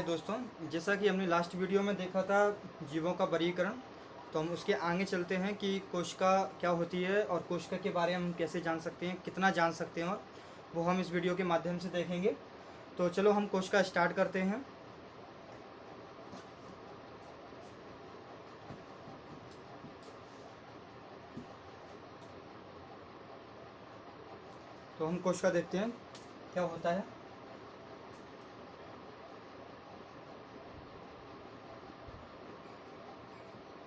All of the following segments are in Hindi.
दोस्तों, जैसा कि हमने लास्ट वीडियो में देखा था जीवों का वर्गीकरण, तो हम उसके आगे चलते हैं कि कोशिका क्या होती है और कोशिका के बारे में हम कैसे जान सकते हैं, कितना जान सकते हैं, और वो हम इस वीडियो के माध्यम से देखेंगे। तो चलो हम कोशिका स्टार्ट करते हैं। तो हम कोशिका देखते हैं क्या होता है।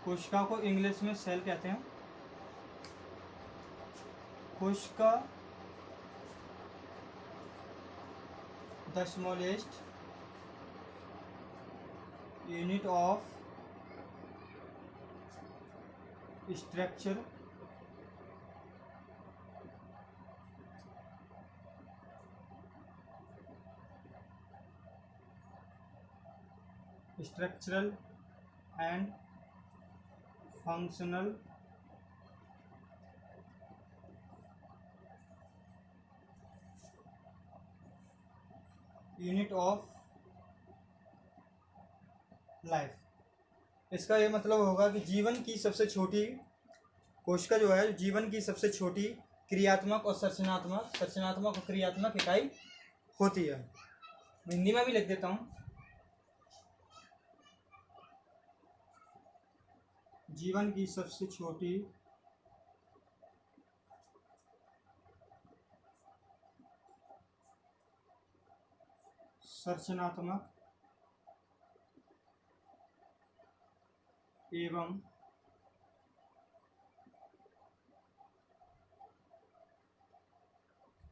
कोशिका को इंग्लिश में सेल कहते हैं। कोशिका the smallest unit of structure structural and functional unit of life. इसका ये मतलब होगा कि जीवन की सबसे छोटी कोशिका जो है, जीवन की सबसे छोटी क्रियात्मक और संरचनात्मक और क्रियात्मक इकाई होती है। हिंदी में भी लिख देता हूँ। जीवन की सबसे छोटी संरचनात्मक एवं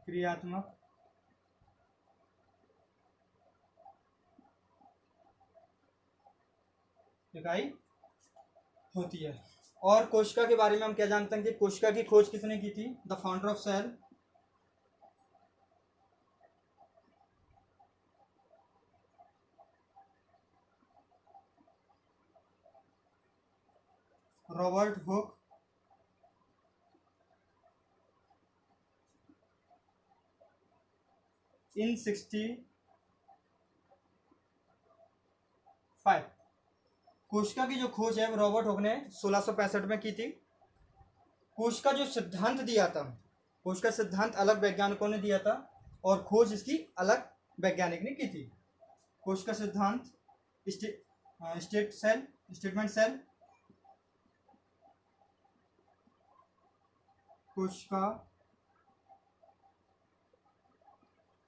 क्रियात्मक इकाई होती है। और कोशिका के बारे में हम क्या जानते हैं कि कोशिका की खोज किसने की थी? The founder of cell, Robert Hooke. In 65 कोशिका की जो खोज है वो रॉबर्ट हुक ने 1665 में की थी। कोशिका जो सिद्धांत दिया था, कोशिका सिद्धांत अलग वैज्ञानिकों ने दिया था और खोज इसकी अलग वैज्ञानिक ने की थी। कोशिका सिद्धांत स्टेटमेंट सेल, कोशिका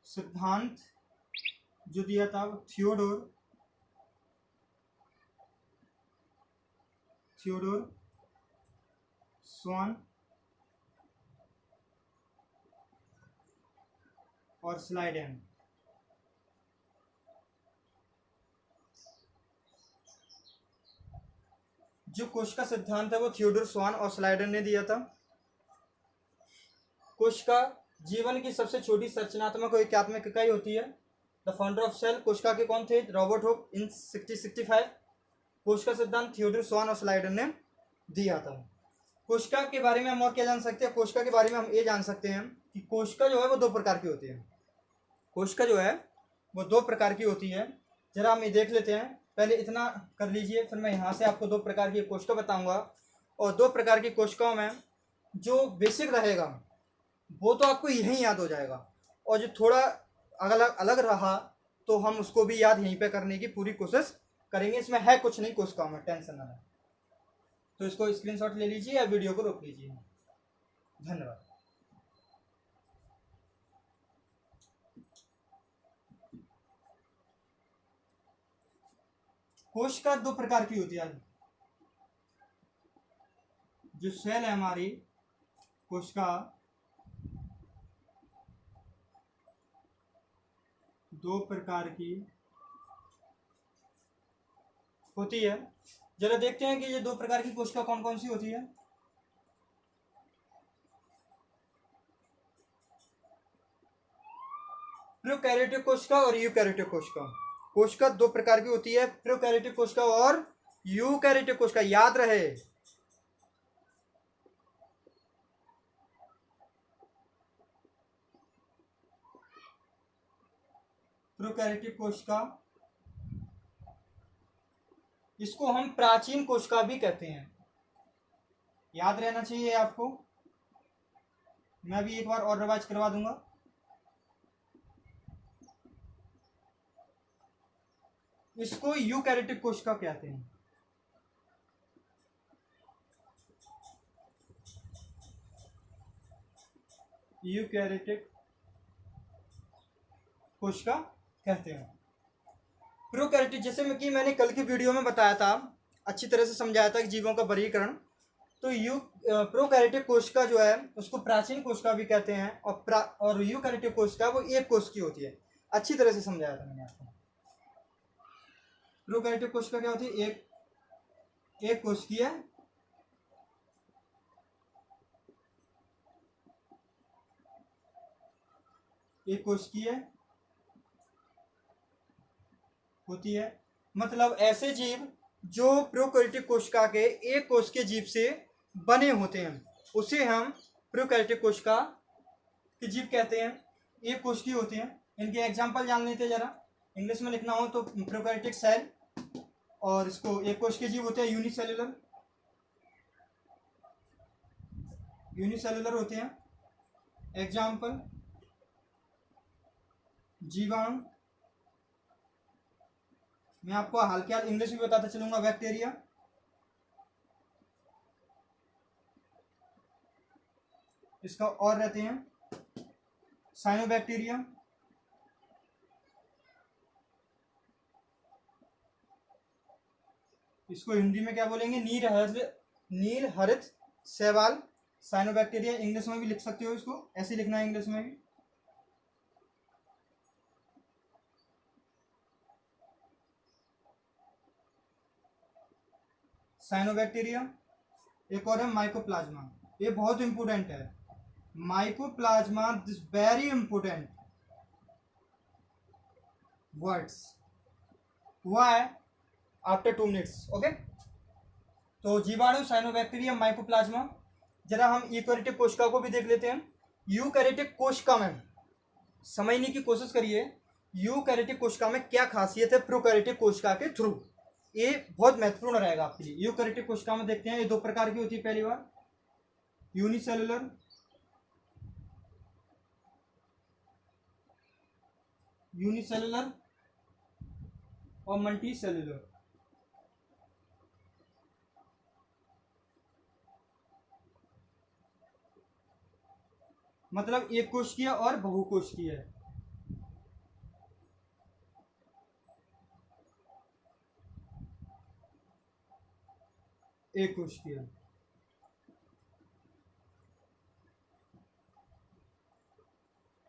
सिद्धांत जो दिया था वो थियोडोर स्वान और स्लाइडेन। जो कोशिका सिद्धांत है वो थियोडोर स्वान और स्लाइडेन ने दिया था। कोशिका जीवन की सबसे छोटी संरचनात्मक और एकात्मक इकाई होती है। द फाउंडर ऑफ सेल कोशिका के कौन थे? रॉबर्ट हुक इन 1665। कोशिका सिद्धांत थियोडोर स्वान और स्लाइडेन ने दिया था। कोशिका के बारे में हम और क्या जान सकते हैं? कोशिका के बारे में हम ये जान सकते हैं कि कोशिका जो है वो दो प्रकार की होती है। कोशिका जो है वो दो प्रकार की होती है। जरा हम ये देख लेते हैं। पहले इतना कर लीजिए, फिर मैं यहाँ से आपको दो प्रकार की कोशिका बताऊंगा। और दो प्रकार की कोशिकाओं में जो बेसिक रहेगा वो तो आपको यहीं याद हो जाएगा, और जो थोड़ा अलग अलग रहा तो हम उसको भी याद यहीं पे करने की पूरी कोशिश करेंगे। इसमें है कुछ नहीं कोशिकाओं में, टेंशन ना है। तो इसको स्क्रीनशॉट ले लीजिए या वीडियो को रोक लीजिए। धन्यवाद। कोशिका दो प्रकार की होती है। जो सेल है हमारी कोशिका दो प्रकार की होती है। जरा देखते हैं कि ये दो प्रकार की कोशिका कौन कौन सी होती है। प्रोकैरियोटिक कोशिका और यूकैरियोटिक कोशिका। कोशिका दो प्रकार की होती है, प्रोकैरियोटिक कोशिका और यूकैरियोटिक कोशिका। याद रहे, प्रोकैरियोटिक कोशिका इसको हम प्राचीन कोशिका भी कहते हैं, याद रहना चाहिए आपको। मैं भी एक बार और रिवाइज करवा दूंगा। इसको यूकैरियोटिक कोशिका कहते हैं। यूकैरियोटिक कोशिका कहते हैं। प्रोकैरियोटिक, जैसे कि मैंने कल की वीडियो में बताया था, अच्छी तरह से समझाया था कि जीवों का वर्गीकरण, तो प्रोकैरियोटिक कोशिका जो है उसको प्राचीन कोशिका भी कहते हैं, और यूकैरियोटिक कोशिका वो एक कोश की होती है। अच्छी तरह से समझाया था मैंने आपको। प्रोकैरियोटिक कोशिका क्या होती है? एक कोश की है, एक कोश की है होती है। मतलब ऐसे जीव जो प्रोकैरियोटिक कोशिका के एक कोश के जीव से बने होते हैं उसे हम प्रोकैरियोटिक कोशिका के जीव कहते हैं, एक कोश की होते हैं। इनके एग्जांपल जान लेते हैं जरा। इंग्लिश में लिखना हो तो प्रोकैरियोटिक सेल, और इसको एक कोश के जीव होते हैं यूनिसेलुलर, यूनिसेलुलर होते हैं। एग्जांपल जीवाणु, मैं आपको हल्के हाल इंग्लिश भी बताता चलूंगा। बैक्टीरिया, इसका और रहते हैं साइनोबैक्टीरिया, इसको हिंदी में क्या बोलेंगे? नील हरित शैवाल। साइनोबैक्टीरिया इंग्लिश में भी लिख सकते हो, इसको ऐसे लिखना है इंग्लिश में भी। साइनोबैक्टीरिया। एक और है माइकोप्लाज्मा, ये बहुत इंपोर्टेंट है। Mycoplasma, this very important words, why after 2 minutes, okay. तो जीवाणु, साइनोबैक्टीरिया, माइकोप्लाज्मा। जरा हम यूकैरियोटिक कोशिका को भी देख लेते हैं। यूकैरियोटिक कोशिका में समझने की कोशिश करिए, यूकैरियोटिक कोशिका में क्या खासियत है प्रोकैरियोटिक कोशिका के थ्रू, ये बहुत महत्वपूर्ण रहेगा आपके लिए। यूकैरियोटिक कोशिका में देखते हैं, ये 2 प्रकार की होती है। पहली बार यूनिसेलुलर, यूनिसेलुलर और मल्टी सेलुलर। मतलब एक कोशिकीय और बहुकोशिकीय। एक कोशिकीय।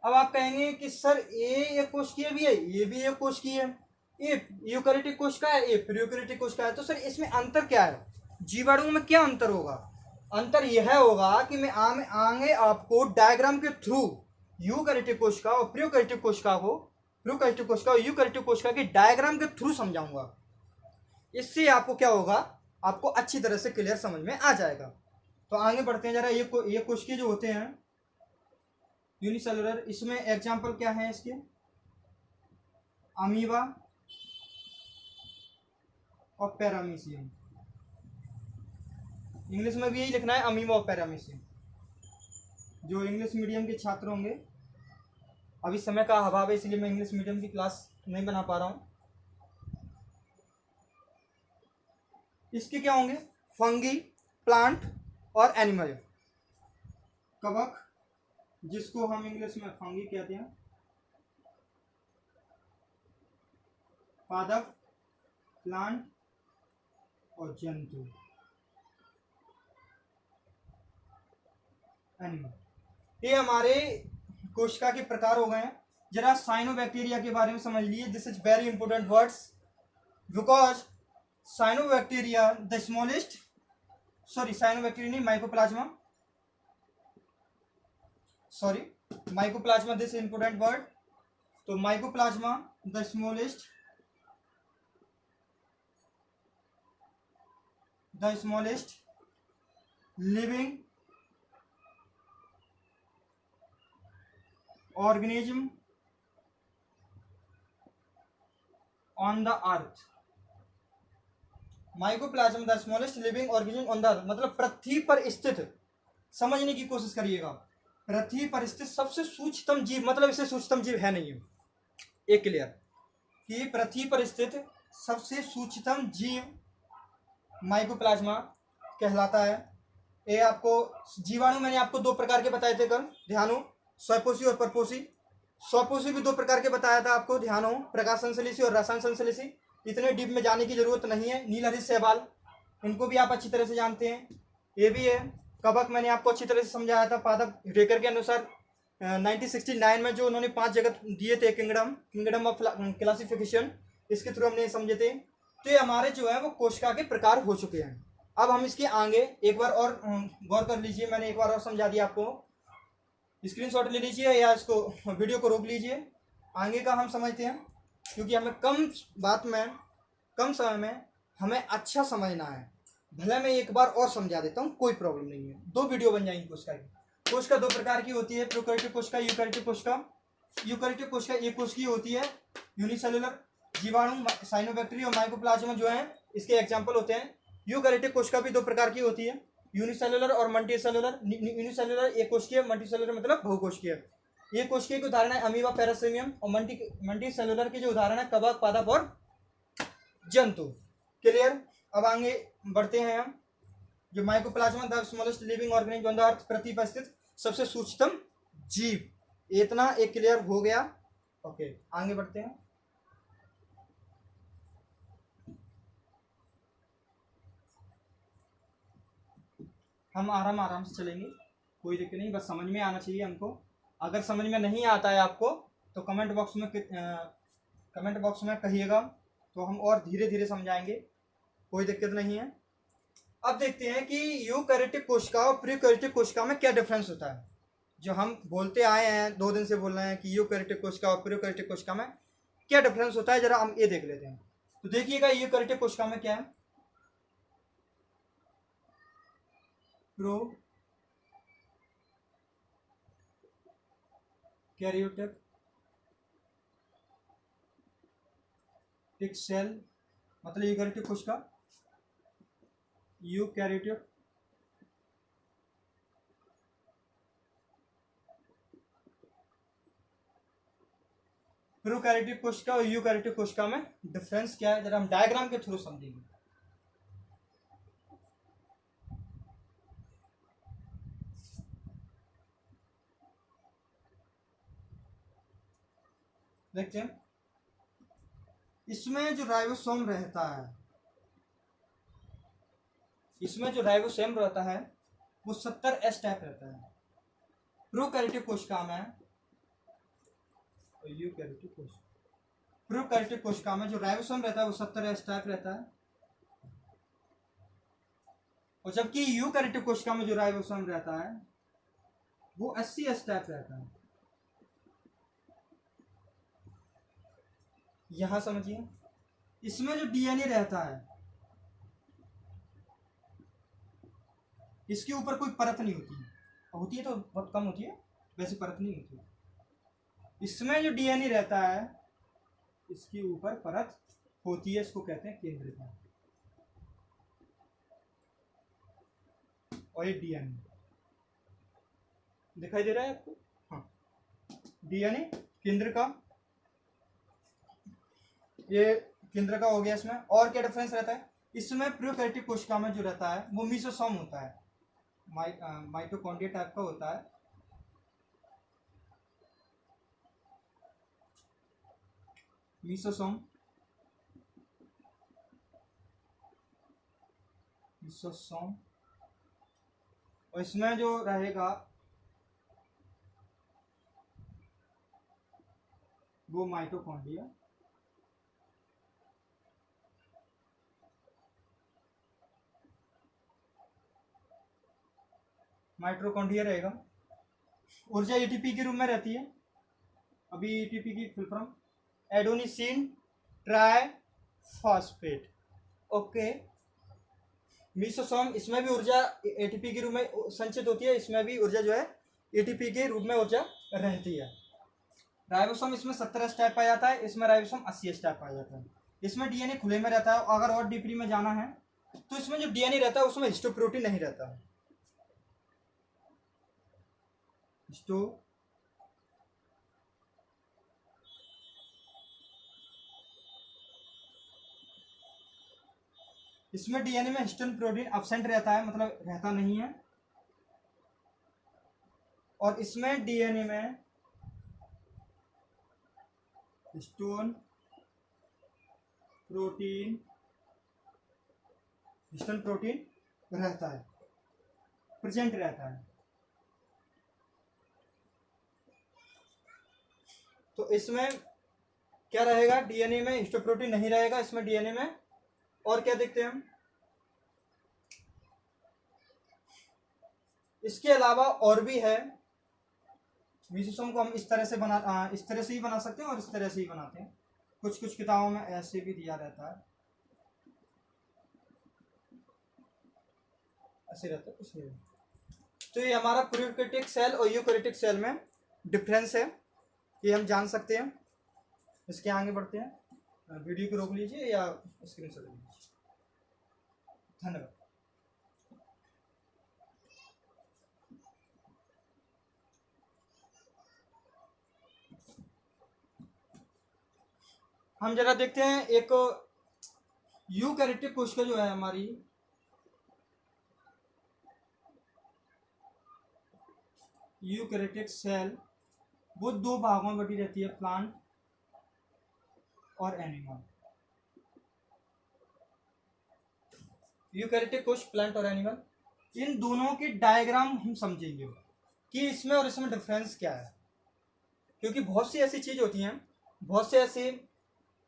अब आप कहेंगे कि सर ये एक कोशिकीय भी है, ये भी एक कोशिकीय है, ये यूकैरियोटिक कोशिका है, ये प्रोकैरियोटिक कोशिका है, तो सर इसमें अंतर क्या है? जीवाणु में क्या अंतर होगा? अंतर यह होगा कि मैं आगे आपको डायग्राम के थ्रू यूकैरियोटिक कोशिका और प्रोकैरियोटिक कोशिका को, प्रोकैरियोटिक कोशिका और यूकैरियोटिक कोशिका के डायग्राम के थ्रू समझाऊंगा। इससे आपको क्या होगा? आपको अच्छी तरह से क्लियर समझ में आ जाएगा। तो आगे बढ़ते हैं जरा। ये कोशिकीय जो होते हैं यूनिसेलुलर, इसमें एग्जाम्पल क्या है इसके? अमीबा और पैरामीशियम। इंग्लिश में भी यही लिखना है, अमीबा और पैरामीशियम। जो इंग्लिश मीडियम के छात्र होंगे, अभी समय का अभाव है इसलिए मैं इंग्लिश मीडियम की क्लास नहीं बना पा रहा हूँ। इसके क्या होंगे? फंगी, प्लांट और एनिमल। कवक, जिसको हम इंग्लिश में फंगी कहते हैं, पादप, प्लांट और जंतु, एनिमल। ये हमारे कोशिका के प्रकार हो गए हैं। जरा साइनोबैक्टीरिया के बारे में समझ लिए। This is very important words because cyanobacteria the smallest, sorry cyanobacteria नहीं, mycoplasma, sorry mycoplasma, this important word. तो mycoplasma the smallest, the smallest living organism on the earth, mycoplasm the smallest living organism on the earth, मतलब पृथ्वी पर स्थित, समझने की कोशिश करिएगा, पृथ्वी पर स्थित सबसे सूक्ष्मतम जीव, मतलब इससे सूक्ष्मतम जीव है नहीं है, एक क्लियर, कि पृथ्वी पर स्थित सबसे सूक्ष्मतम जीव माइकोप्लाज्मा कहलाता है। ये आपको जीवाणु मैंने आपको दो प्रकार के बताए थे कल, ध्यान हो, स्वपोषी और परपोषी। स्वपोषी भी दो प्रकार के बताया था आपको, ध्यान हो, प्रकाश संश्लेषी और रसायन संश्लेषी। इतने डीप में जाने की जरूरत नहीं है। नीलहरित शैवाल, इनको भी आप अच्छी तरह से जानते हैं। ये भी है। कवक मैंने आपको अच्छी तरह से समझाया था। पादप रेकर के अनुसार 1969 में जो उन्होंने 5 जगत दिए थे, किंगडम ऑफ क्लासिफिकेशन, इसके थ्रू हमने समझे थे। तो ये हमारे जो है वो कोशिका के प्रकार हो चुके हैं। अब हम इसके आगे एक बार और गौर कर लीजिए, मैंने एक बार और समझा दिया आपको। स्क्रीनशॉट ले लीजिए या इसको वीडियो को रोक लीजिए। आगे का हम समझते हैं, क्योंकि हमें कम समय में हमें अच्छा समझना है। भले मैं एक बार और समझा देता हूँ, कोई प्रॉब्लम नहीं है। 2 वीडियो बन जाएंगी कोशिका की। कोशिका 2 प्रकार की होती है, प्रोकैरियोटिक कोशिका, यूकैरियोटिक कोशिका। यूकैरियोटिक कोशिका एक कोशिकीय होती है, यूनिसेलुलर। जीवाणु, साइनोबैक्टीरिया और माइकोप्लाज्मा जो है इसके एग्जाम्पल होते हैं। यूकैरियोटिक कोशिका भी 2 प्रकार की होती है, यूनिसेलुलर और मल्टीसेलुलर। यूनिसेलुलर एक कोशिकीय, मल्टीसेलुलर मतलब बहुकोशिकीय। ये कोशिकीय के उदाहरण है अमीबा, पैरासीमियम, और मल्टीसेलुलर के जो उदाहरण है कवक, पादप और जंतु। क्लियर। अब आगे बढ़ते हैं हम। जो mycoplasma the smallest living organism on the earth, पृथ्वी पर स्थित सबसे सूक्ष्मतम जीव, इतना एक क्लियर हो गया। ओके, आगे बढ़ते हैं। हम आराम से चलेंगे, कोई दिक्कत नहीं, बस समझ में आना चाहिए हमको। अगर समझ में नहीं आता है आपको तो कमेंट बॉक्स में कहिएगा, तो हम और धीरे धीरे समझाएंगे, कोई दिक्कत नहीं है। अब देखते हैं कि यूकैरियोटिक कोशिका और प्रोकैरियोटिक कोशिका में क्या डिफरेंस होता है। जो हम बोलते आए हैं, 2 दिन से बोल रहे हैं कि यूकैरियोटिक कोशिका और प्रोकैरियोटिक कोशिका में क्या डिफरेंस होता है, जरा हम ये देख लेते हैं। तो देखिएगा यूकैरियोटिक कोशिका में क्या है, प्रोकैरियोटिक सेल मतलब यूकैरियोटिक कोशिका, यूकैरियोटिक प्रोकैरियोटिक कोशिका और यूकैरियोटिक कोशिका में डिफरेंस क्या है, जरा हम डायग्राम के थ्रू समझेंगे। देखते हैं, इसमें जो राइबोसोम रहता है, वो 70S टाइप रहता है। प्रोकैरियोटिक कोशिका में, प्रोकैरियोटिक कोशिका में जो राइबोसोम रहता है वो 70S टाइप रहता है, और जबकि यूकैरियोटिक कोशिका में जो राइबोसोम रहता है वो 80S टाइप रहता है। यहां समझिए, इसमें जो डीएनए रहता है इसके ऊपर कोई परत नहीं होती है, होती है तो बहुत कम होती है, वैसे परत नहीं होती है। इसमें जो डीएनए रहता है इसके ऊपर परत होती है, इसको कहते हैं केंद्रिका। और ये डीएनए दिखाई दे रहा है आपको, हाँ, डीएनए केंद्रिका, ये केंद्रिका हो गया। इसमें और क्या डिफरेंस रहता है, इसमें प्रोकैरियोटिक कोशिका में जो रहता है वो मीसोसोम होता है, माइटोकॉन्ड्रिया टाइप का होता है। मीसोसोम और इसमें जो रहेगा वो माइटोकॉन्ड्रिया। माइटोकॉन्ड्रिया रहेगा। ऊर्जा एटीपी के रूप में रहती है। अभी एटीपी की full form adenosine triphosphate. Okay, mesosome, इसमें भी ऊर्जा एटीपी के रूप में संचित होती है, इसमें भी ऊर्जा जो है एटीपी के रूप में ऊर्जा रहती है। राइबोसोम इसमें 70S पाया जाता है, इसमें राइबोसोम 80S पाया जाता है। इसमें डीएनए खुले में रहता है। अगर और डीपली में जाना है तो इसमें जो डीएनए रहता है उसमें हिस्टोप्रोटीन नहीं रहता। हिस्टो इसमें डीएनए में हिस्टोन प्रोटीन एब्सेंट रहता है, मतलब रहता नहीं है। और इसमें डीएनए में हिस्टोन प्रोटीन रहता है, प्रेजेंट रहता है। तो इसमें क्या रहेगा, डीएनए में हिस्टोप्रोटीन नहीं रहेगा इसमें डीएनए में। और क्या देखते हैं हम, इसके अलावा और भी है। मिसोसोम को हम इस तरह से इस तरह से ही बना सकते हैं और इस तरह से ही बनाते हैं। कुछ कुछ किताबों में ऐसे भी दिया रहता है, ऐसे रहता है कुछ नहीं। तो ये हमारा प्रोकैरियोटिक सेल और यूकैरियोटिक सेल में डिफरेंस है, ये हम जान सकते हैं। इसके आगे बढ़ते हैं, वीडियो को रोक लीजिए या स्क्रीनशॉट लीजिए। धन्यवाद। हम जरा देखते हैं एक यूकैरियोटिक कोशिका जो है हमारी, यूकैरियोटिक सेल, वो दो भागों में बटी रहती है, प्लांट और एनिमल। यूकैरियोटिक कोश, प्लांट और एनिमल, इन दोनों की डायग्राम हम समझेंगे कि इसमें और इसमें डिफरेंस क्या है। क्योंकि बहुत सी ऐसी चीज होती हैं, बहुत से ऐसे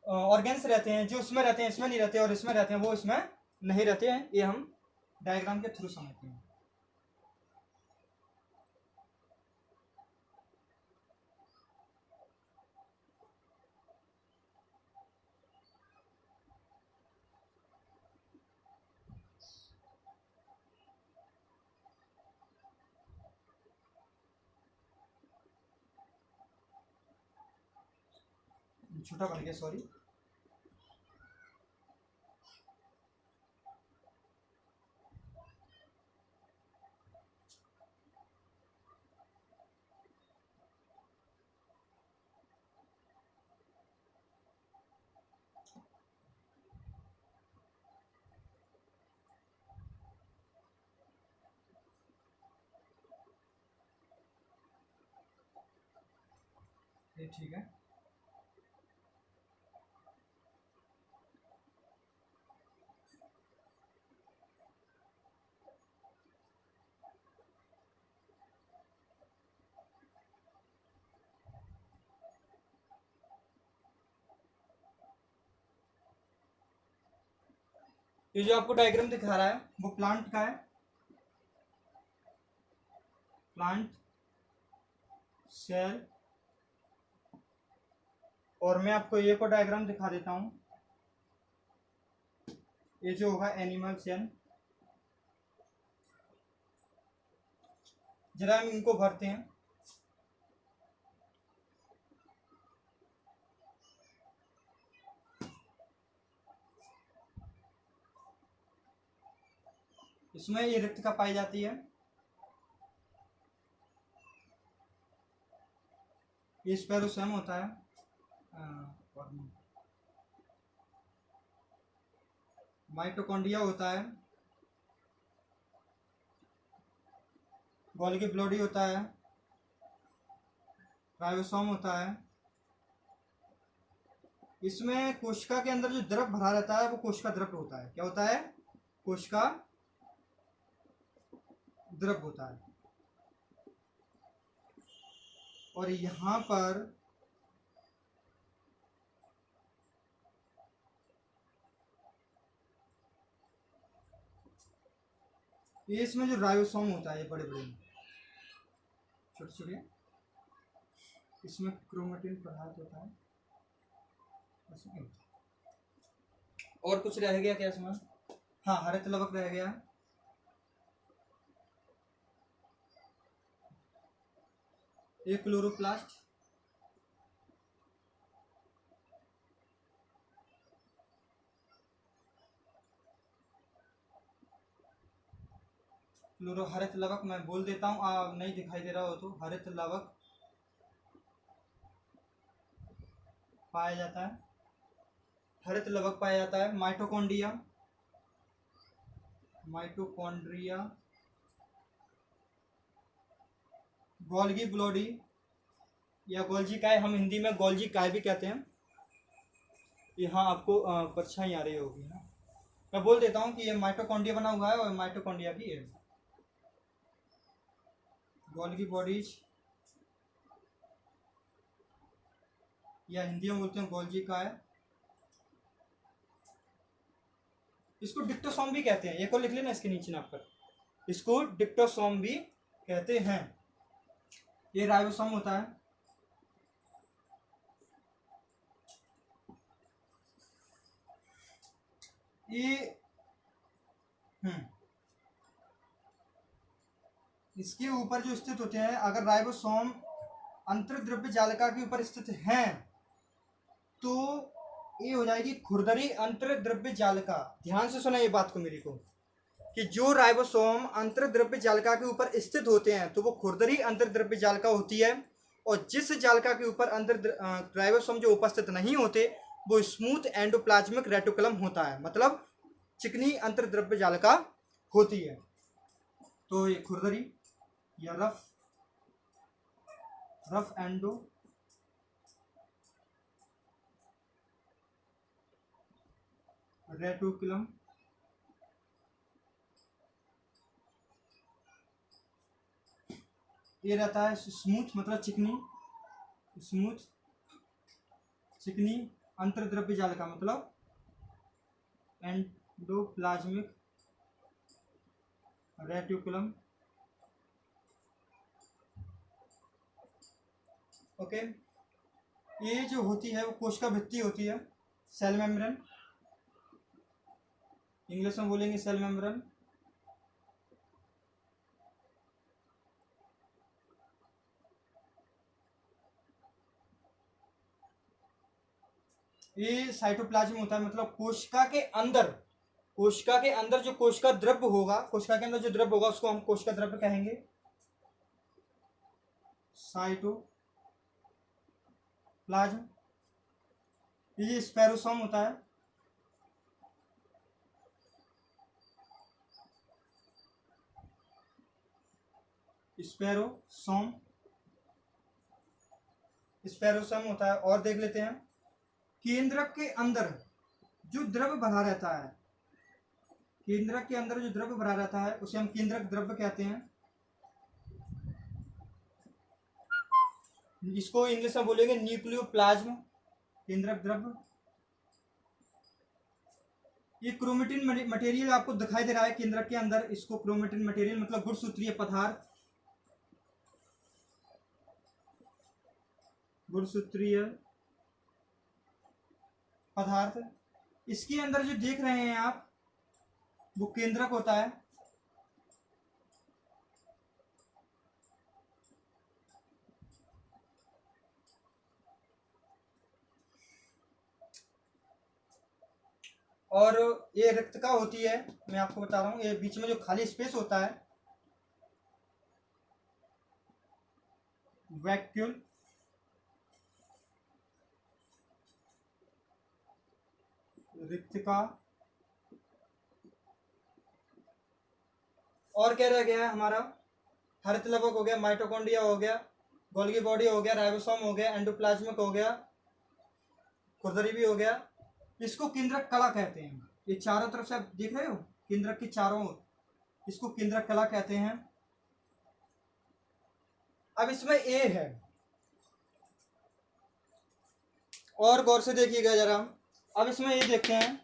ऑर्गेन्स रहते हैं जो इसमें रहते हैं इसमें नहीं रहते, और इसमें रहते हैं वो इसमें नहीं रहते हैं। ये हम डायग्राम के थ्रू समझते हैं। छोटा बन गया, सॉरी। ये ठीक है। ये जो आपको डायग्राम दिखा रहा है वो प्लांट का है, प्लांट सेल। और मैं आपको ये को डायग्राम दिखा देता हूं, ये जो होगा एनिमल सेल। जरा हम इनको भरते हैं। इसमें ये रिक्तता पाई जाती है, ये स्पेरोसोम होता है, माइटोकॉन्ड्रिया होता है, गोल्गी ब्लॉडी होता है, राइबोसोम होता है। इसमें कोशिका के अंदर जो द्रव भरा रहता है वो कोशिका द्रव होता है। क्या होता है? कोशिका द्रव होता है। और यहां पर ये इसमें जो राइबोसोम होता है, ये बड़े बड़े छोटे छोटे, इसमें क्रोमेटिन पदार्थ होता है। और कुछ रह गया क्या इसमें? हाँ, हरित लवक रह गया। ये क्लोरोप्लास्ट, क्लोरो हरित लवक मैं बोल देता हूँ, नहीं दिखाई दे रहा हो तो हरित लवक पाया जाता है, हरित लवक पाया जाता है। माइटोकॉन्ड्रिया, माइटोकॉन्ड्रिया, गोल्गी ब्लोडी या गोल्जी काय, हम हिंदी में गोल्जी काय भी कहते हैं। यहाँ आपको परछाई आ रही होगी ना, मैं बोल देता हूँ कि ये माइटोकॉन्ड्रिया बना हुआ है और माइटोकॉन्ड्रिया भी है। गोल्गी बॉडीज या हिंदी में बोलते हैं गोल्जी काय, इसको डिप्टोसोम भी कहते हैं। ये को लिख लेना इसके नीचे नाप पर, इसको डिप्टोसोम भी कहते हैं। ये राइबोसोम होता है। ये इसके ऊपर जो स्थित होते हैं, अगर राइबोसोम अंतर्द्रव्य जालिका के ऊपर स्थित हैं तो ये हो जाएगी खुरदरी अंतर्द्रव्य जालिका। ध्यान से सुना ये बात को मेरी को, कि जो राइबोसोम अंतर्द्रव्य जालिका के ऊपर स्थित होते हैं तो वो खुरदरी अंतर्द्रव्य जालिका होती है, और जिस जालिका के ऊपर राइबोसोम जो उपस्थित नहीं होते वो स्मूथ एंडोप्लाज्मिक रेटिकुलम होता है, मतलब चिकनी अंतर्द्रव्य जालिका होती है। तो ये खुरदरी या रफ एंडो रेटिकुलम, ये रहता है स्मूथ, मतलब चिकनी, स्मूथ चिकनी अंतर्द्रव्य जालिका, मतलब एंडोप्लाज्मिक रेटिकुलम। ओके, ये जो होती है वो कोशिका भित्ति होती है, सेल मेम्ब्रेन, इंग्लिश में बोलेंगे सेल मेम्ब्रेन। ये साइटोप्लाज्म होता है, मतलब कोशिका के अंदर, कोशिका के अंदर जो कोशिका द्रव्य होगा, कोशिका के अंदर जो द्रव्य होगा उसको हम कोशिका द्रव्य कहेंगे, साइटोप्लाज्म। ये स्पेरोसोम होता है, स्पेरोसोम, स्पेरोसोम होता है। और देख लेते हैं, केंद्रक के अंदर जो द्रव्य भरा रहता है, केंद्रक के अंदर जो द्रव्य भरा रहता है उसे हम केंद्रक द्रव्य कहते हैं। इसको इंग्लिश में बोलेंगे न्यूक्लियोप्लाज्म, केंद्रक द्रव्य। ये क्रोमेटिन मटेरियल आपको दिखाई दे रहा है केंद्रक के अंदर, इसको क्रोमेटिन मटेरियल मतलब गुणसूत्रीय पदार्थ, गुणसूत्रीय पदार्थ। इसके अंदर जो देख रहे हैं आप वो केंद्रक होता है। और ये रिक्तका होती है, मैं आपको बता रहा हूँ, ये बीच में जो खाली स्पेस होता है, वैक्यूल, रिक्तका। और क्या रह गया है हमारा, हरित लवक हो गया, माइटोकॉन्ड्रिया हो गया, गोल्गी बॉडी हो गया, राइबोसोम हो गया, एंडोप्लाज्मिक हो गया, खुरदरी भी हो गया। इसको केंद्रक कला कहते हैं। ये चारों तरफ से आप देख रहे हो केंद्रक की चारों ओर, इसको केंद्रक कला कहते हैं। अब इसमें ए है, और गौर से देखिएगा जरा। अब इसमें ये देखते हैं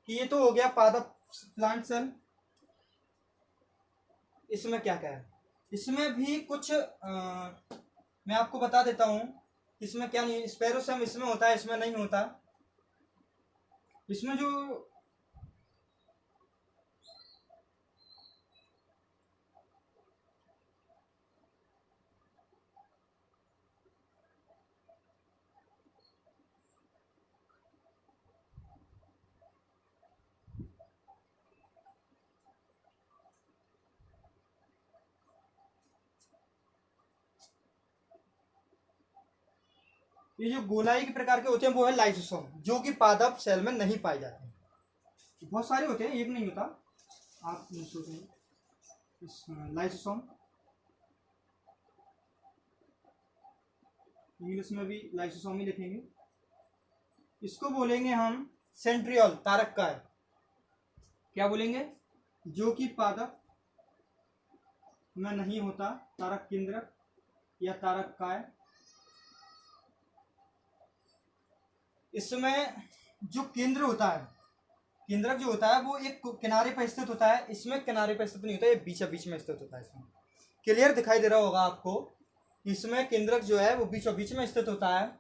कि ये तो हो गया पादप प्लांट सेल, इसमें क्या क्या है, इसमें भी कुछ मैं आपको बता देता हूँ, इसमें क्या नहीं, स्पेरोसम इसमें होता है, इसमें नहीं होता। इसमें जो ये जो गोलाई के प्रकार के होते हैं वो है लाइसोसोम, जो कि पादप सेल में नहीं पाए जाते हैं। बहुत सारे होते हैं, एक नहीं होता, आप नहीं सोचेंगे। लाइसोसोम इंग्लिश में भी लाइसोसोम ही लिखेंगे। इसको बोलेंगे हम सेंट्रियोल, तारक काय। क्या बोलेंगे? जो कि पादप में नहीं होता, तारक केंद्रक या तारक काय। इसमें जो केंद्र होता है, केंद्रक जो होता है वो एक किनारे पर स्थित होता है, इसमें किनारे पर स्थित नहीं होता, ये बीचा बीच में स्थित होता है। इसमें क्लियर दिखाई दे रहा होगा आपको, इसमें केंद्रक जो है वो बीचों बीच में स्थित होता है।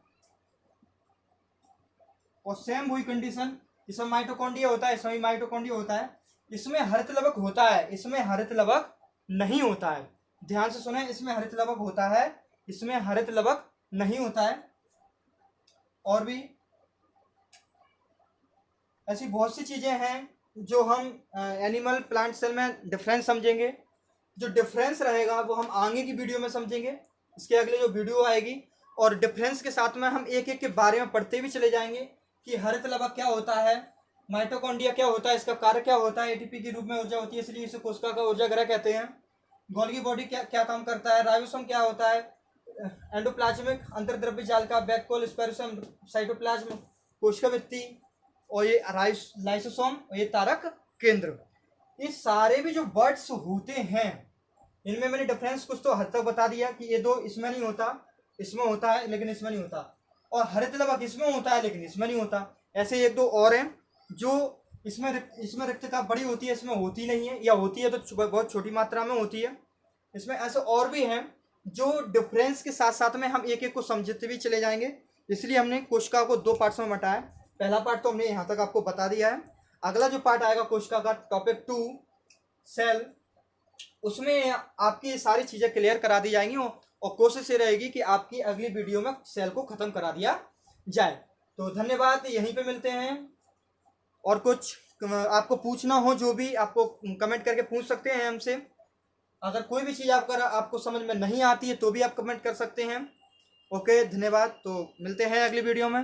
और सेम वही कंडीशन, इसमें माइटोकॉन्ड्रिया होता है, इसमें माइटोकॉन्ड्रिया होता है। इसमें हरित लवक होता है, इसमें हरित लवक नहीं होता है। ध्यान से सुने, इसमें हरित लवक होता है, इसमें हरित लवक नहीं होता है। और भी ऐसी बहुत सी चीजें हैं जो हम एनिमल प्लांट सेल में डिफरेंस समझेंगे। जो डिफरेंस रहेगा वो हम आगे की वीडियो में समझेंगे, इसके अगले जो वीडियो आएगी। और डिफरेंस के साथ में हम एक एक के बारे में पढ़ते भी चले जाएंगे कि हरित लवक क्या होता है, माइटोकॉन्ड्रिया क्या होता है, इसका कार्य क्या होता है। एटीपी के रूप में ऊर्जा होती है, इसलिए इसे कोशिका का ऊर्जा ग्रह कहते हैं। गोल्गी बॉडी क्या क्या काम करता है, राइबोसोम क्या होता है, एंडोप्लाज्मिक अंतर्द्रव्य जाल का बैकपोल स्पेरोसोम, साइटोप्लाज्म कोशिका भित्ति, और ये लाइसोसोम और ये तारक केंद्र। ये सारे भी जो वर्ड्स होते हैं इनमें मैंने डिफरेंस कुछ तो हद तक बता दिया कि ये दो इसमें नहीं होता, इसमें होता है लेकिन इसमें नहीं होता। और हरित लवक इसमें होता है लेकिन इसमें नहीं होता। ऐसे एक दो और हैं जो इसमें रिक्तता बड़ी होती है, इसमें होती नहीं है, या होती है तो बहुत छोटी मात्रा में होती है। इसमें ऐसे और भी हैं जो डिफरेंस के साथ साथ में हम एक एक को समझते भी चले जाएंगे। इसलिए हमने कोशिका को दो पार्ट्स में बंटाया। पहला पार्ट तो हमने यहाँ तक आपको बता दिया है। अगला जो पार्ट आएगा कोशिका का, टॉपिक 2 सेल, उसमें आपकी ये सारी चीज़ें क्लियर करा दी जाएंगी। और कोशिश ये रहेगी कि आपकी अगली वीडियो में सेल को ख़त्म करा दिया जाए। तो धन्यवाद, यहीं पे मिलते हैं। और कुछ आपको पूछना हो जो भी आपको कमेंट करके पूछ सकते हैं हमसे। अगर कोई भी चीज़ आपको समझ में नहीं आती है तो भी आप कमेंट कर सकते हैं। ओके, धन्यवाद। तो मिलते हैं अगली वीडियो में।